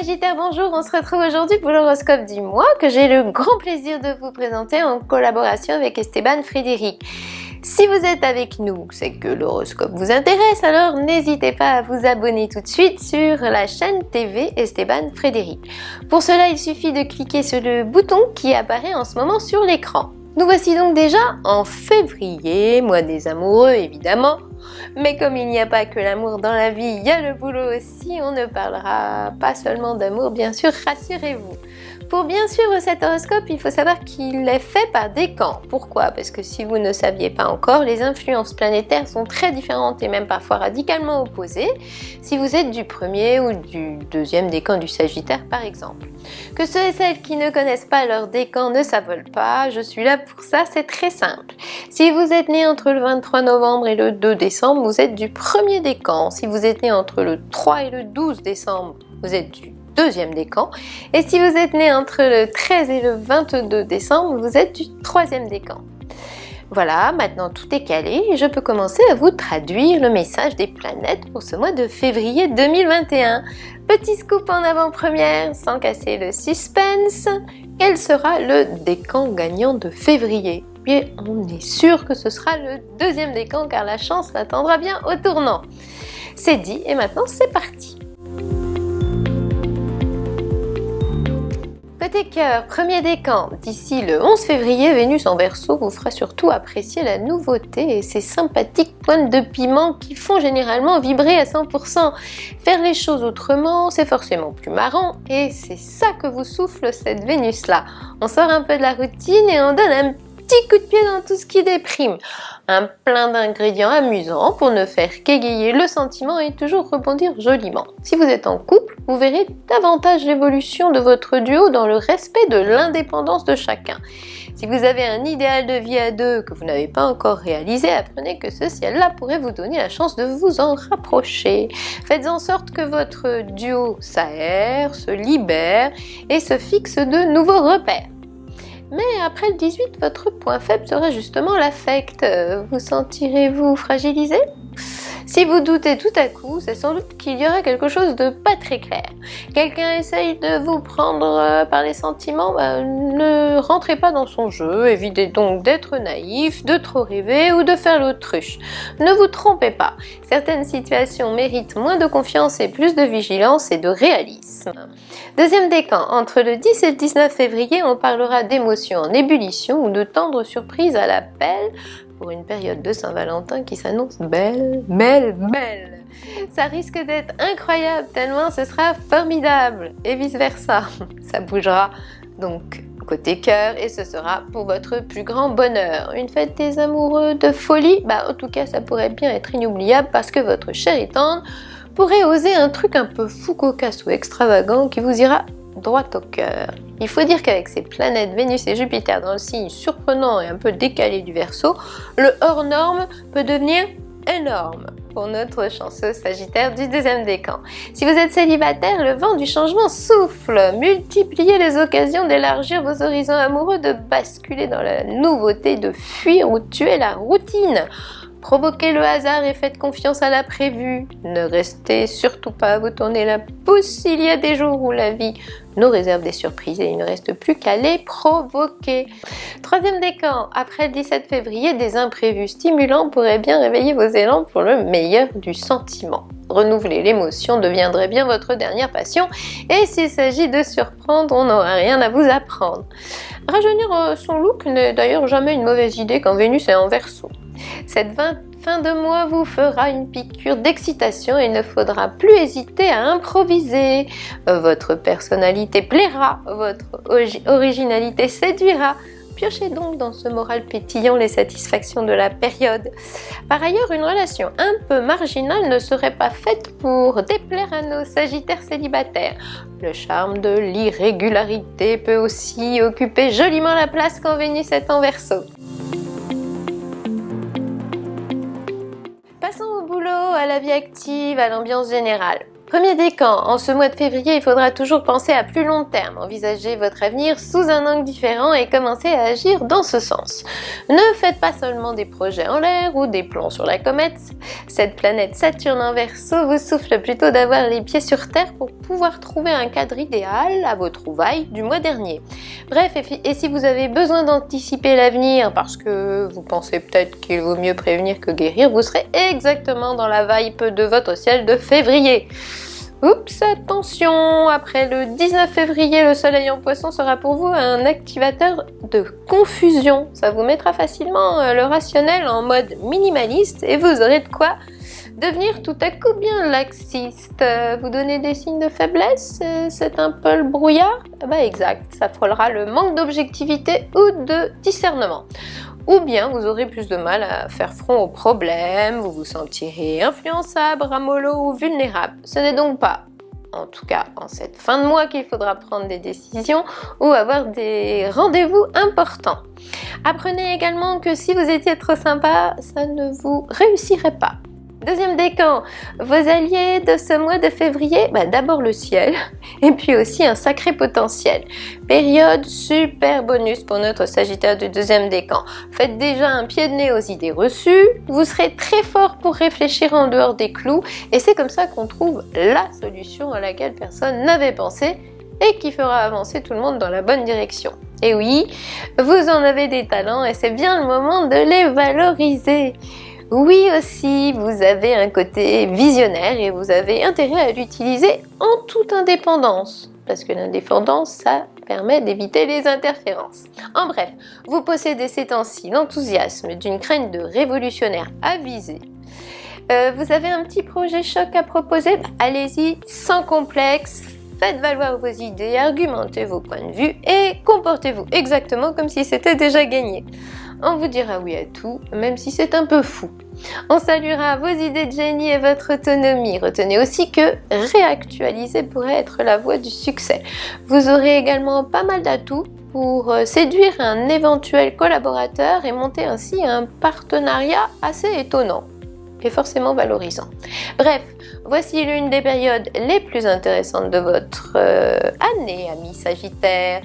Sagittaire, bonjour, on se retrouve aujourd'hui pour l'horoscope du mois que j'ai le grand plaisir de vous présenter en collaboration avec Esteban Frédéric. Si vous êtes avec nous, c'est que l'horoscope vous intéresse, alors n'hésitez pas à vous abonner tout de suite sur la chaîne TV Esteban Frédéric. Pour cela, il suffit de cliquer sur le bouton qui apparaît en ce moment sur l'écran. Nous voici donc déjà en février, mois des amoureux évidemment. Mais comme il n'y a pas que l'amour dans la vie, il y a le boulot aussi, on ne parlera pas seulement d'amour, bien sûr, rassurez-vous. Pour bien suivre cet horoscope, il faut savoir qu'il est fait par décan. Pourquoi? Parce que si vous ne saviez pas encore, les influences planétaires sont très différentes et même parfois radicalement opposées, si vous êtes du premier ou du deuxième décan du Sagittaire par exemple. Que ceux et celles qui ne connaissent pas leur décan ne s'avolent pas, je suis là pour ça, c'est très simple. Si vous êtes né entre le 23 novembre et le 2 décembre, vous êtes du premier décan. Si vous êtes né entre le 3 et le 12 décembre, vous êtes du deuxième décan. Et si vous êtes né entre le 13 et le 22 décembre, vous êtes du troisième décan. Voilà, maintenant tout est calé et je peux commencer à vous traduire le message des planètes pour ce mois de février 2021. Petit scoop en avant-première, sans casser le suspense, quel sera le décan gagnant de février? Et on est sûr que ce sera le deuxième décan car la chance l'attendra bien au tournant. C'est dit et maintenant c'est parti. Côté cœur, premier décan, d'ici le 11 février, Vénus en Verseau vous fera surtout apprécier la nouveauté et ses sympathiques pointes de piment qui font généralement vibrer à 100%. Faire les choses autrement, c'est forcément plus marrant et c'est ça que vous souffle cette Vénus-là. On sort un peu de la routine et on donne un petit coup de pied dans tout ce qui déprime. Un plein d'ingrédients amusants pour ne faire qu'égayer le sentiment et toujours rebondir joliment. Si vous êtes en couple, vous verrez davantage l'évolution de votre duo dans le respect de l'indépendance de chacun. Si vous avez un idéal de vie à deux que vous n'avez pas encore réalisé, apprenez que ce ciel-là pourrait vous donner la chance de vous en rapprocher. Faites en sorte que votre duo s'aère, se libère et se fixe de nouveaux repères. Mais après le 18, votre point faible sera justement l'affect. Vous sentirez-vous fragilisé? Si vous doutez tout à coup, c'est sans doute qu'il y aura quelque chose de pas très clair. Quelqu'un essaye de vous prendre par les sentiments, ne rentrez pas dans son jeu, évitez donc d'être naïf, de trop rêver ou de faire l'autruche. Ne vous trompez pas, certaines situations méritent moins de confiance et plus de vigilance et de réalisme. Deuxième décan, entre le 10 et le 19 février, on parlera d'émotions en ébullition ou de tendres surprises à l'appel, pour une période de Saint-Valentin qui s'annonce belle. Ça risque d'être incroyable tellement ce sera formidable et vice versa. Ça bougera donc côté cœur et ce sera pour votre plus grand bonheur. Une fête des amoureux de folie, en tout cas ça pourrait bien être inoubliable parce que votre chéri tendre pourrait oser un truc un peu fou, cocasse ou extravagant qui vous ira droit au cœur. Il faut dire qu'avec ces planètes Vénus et Jupiter dans le signe surprenant et un peu décalé du Verseau, le hors norme peut devenir énorme pour notre chanceux Sagittaire du deuxième décan. Si vous êtes célibataire, le vent du changement souffle. Multipliez les occasions d'élargir vos horizons amoureux, de basculer dans la nouveauté, de fuir ou tuer la routine. Provoquez le hasard et faites confiance à l'imprévu. Ne restez surtout pas à vous tourner la pouce. Il y a des jours où la vie nous réserve des surprises et il ne reste plus qu'à les provoquer. Troisième décan, après le 17 février, des imprévus stimulants pourraient bien réveiller vos élans pour le meilleur du sentiment. Renouveler l'émotion deviendrait bien votre dernière passion et s'il s'agit de surprendre, on n'aura rien à vous apprendre. Rajeunir son look n'est d'ailleurs jamais une mauvaise idée quand Vénus est en Verseau. Cette fin de mois vous fera une piqûre d'excitation et il ne faudra plus hésiter à improviser. Votre personnalité plaira, votre originalité séduira. Piochez donc dans ce moral pétillant les satisfactions de la période. Par ailleurs, une relation un peu marginale ne serait pas faite pour déplaire à nos Sagittaires célibataires. Le charme de l'irrégularité peut aussi occuper joliment la place quand Vénus est en Verseau. Passons au boulot, à la vie active, à l'ambiance générale. Premier décan, en ce mois de février, il faudra toujours penser à plus long terme, envisager votre avenir sous un angle différent et commencer à agir dans ce sens. Ne faites pas seulement des projets en l'air ou des plans sur la comète, cette planète Saturne en Verseau vous souffle plutôt d'avoir les pieds sur terre pour pouvoir trouver un cadre idéal à vos trouvailles du mois dernier. Bref, et si vous avez besoin d'anticiper l'avenir parce que vous pensez peut-être qu'il vaut mieux prévenir que guérir, vous serez exactement dans la vibe de votre ciel de février. Oups, attention, après le 19 février, le soleil en poisson sera pour vous un activateur de confusion. Ça vous mettra facilement le rationnel en mode minimaliste et vous aurez de quoi devenir tout à coup bien laxiste. Vous donnez des signes de faiblesse, c'est un peu le brouillard? Bah exact, ça frôlera le manque d'objectivité ou de discernement. Ou bien vous aurez plus de mal à faire front aux problèmes, vous vous sentirez influençable, ramollo ou vulnérable. Ce n'est donc pas, en tout cas en cette fin de mois, qu'il faudra prendre des décisions ou avoir des rendez-vous importants. Apprenez également que si vous étiez trop sympa, ça ne vous réussirait pas. Deuxième décan, vos alliés de ce mois de février, d'abord le ciel et puis aussi un sacré potentiel. Période super bonus pour notre Sagittaire du deuxième décan. Faites déjà un pied de nez aux idées reçues, vous serez très fort pour réfléchir en dehors des clous et c'est comme ça qu'on trouve la solution à laquelle personne n'avait pensé et qui fera avancer tout le monde dans la bonne direction. Et oui, vous en avez des talents et c'est bien le moment de les valoriser. Oui aussi, vous avez un côté visionnaire et vous avez intérêt à l'utiliser en toute indépendance. Parce que l'indépendance, ça permet d'éviter les interférences. En bref, vous possédez ces temps-ci l'enthousiasme d'une crainte de révolutionnaire avisée. Vous avez un petit projet choc à proposer? Allez-y, sans complexe. Faites valoir vos idées, argumentez vos points de vue et comportez-vous exactement comme si c'était déjà gagné. On vous dira oui à tout, même si c'est un peu fou. On saluera vos idées de génie et votre autonomie. Retenez aussi que réactualiser pourrait être la voie du succès. Vous aurez également pas mal d'atouts pour séduire un éventuel collaborateur et monter ainsi un partenariat assez étonnant et forcément valorisant. Bref, voici l'une des périodes les plus intéressantes de votre année, amis Sagittaires.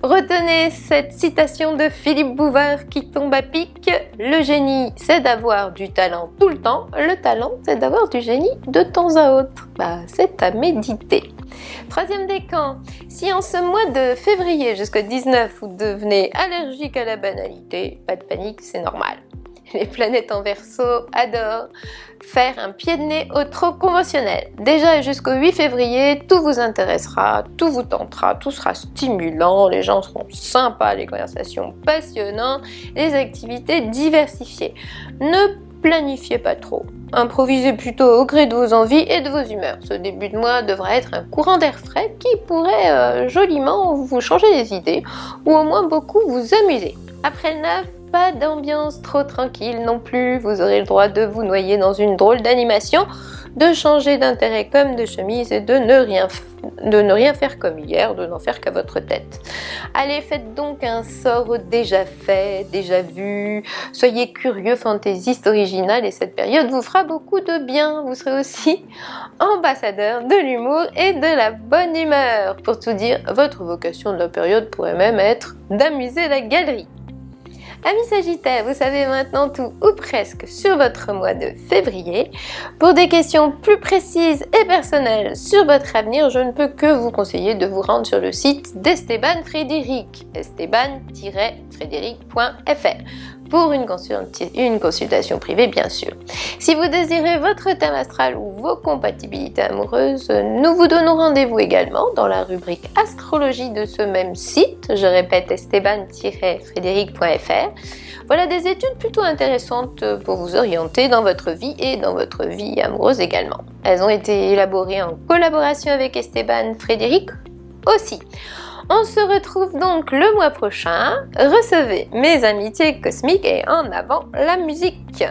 Retenez cette citation de Philippe Bouvard qui tombe à pic. Le génie, c'est d'avoir du talent tout le temps. Le talent, c'est d'avoir du génie de temps à autre. C'est à méditer. Troisième décan, si en ce mois de février jusqu'au 19 vous devenez allergique à la banalité, pas de panique, c'est normal. Les planètes en Verseau adorent faire un pied de nez au trop conventionnel. Déjà jusqu'au 8 février, tout vous intéressera, tout vous tentera, tout sera stimulant, les gens seront sympas, les conversations passionnantes, les activités diversifiées. Ne planifiez pas trop. Improvisez plutôt au gré de vos envies et de vos humeurs. Ce début de mois devra être un courant d'air frais qui pourrait joliment vous changer les idées ou au moins beaucoup vous amuser. Après le 9, pas d'ambiance trop tranquille non plus, vous aurez le droit de vous noyer dans une drôle d'animation, de changer d'intérêt comme de chemise et de ne rien faire comme hier, de n'en faire qu'à votre tête. Allez, faites donc un sort au déjà fait, déjà vu, soyez curieux, fantaisiste, original et cette période vous fera beaucoup de bien. Vous serez aussi ambassadeur de l'humour et de la bonne humeur. Pour tout dire, votre vocation de la période pourrait même être d'amuser la galerie. Amis Sagittaires, vous savez maintenant tout ou presque sur votre mois de février. Pour des questions plus précises et personnelles sur votre avenir, je ne peux que vous conseiller de vous rendre sur le site d'Esteban Frédéric, esteban-frédéric.fr, pour une consultation privée bien sûr. Si vous désirez votre thème astral ou vos compatibilités amoureuses, nous vous donnons rendez-vous également dans la rubrique astrologie de ce même site, je répète esteban-frédéric.fr. Voilà des études plutôt intéressantes pour vous orienter dans votre vie et dans votre vie amoureuse également. Elles ont été élaborées en collaboration avec Esteban Frédéric aussi. On se retrouve donc le mois prochain. Recevez mes amitiés cosmiques et en avant la musique.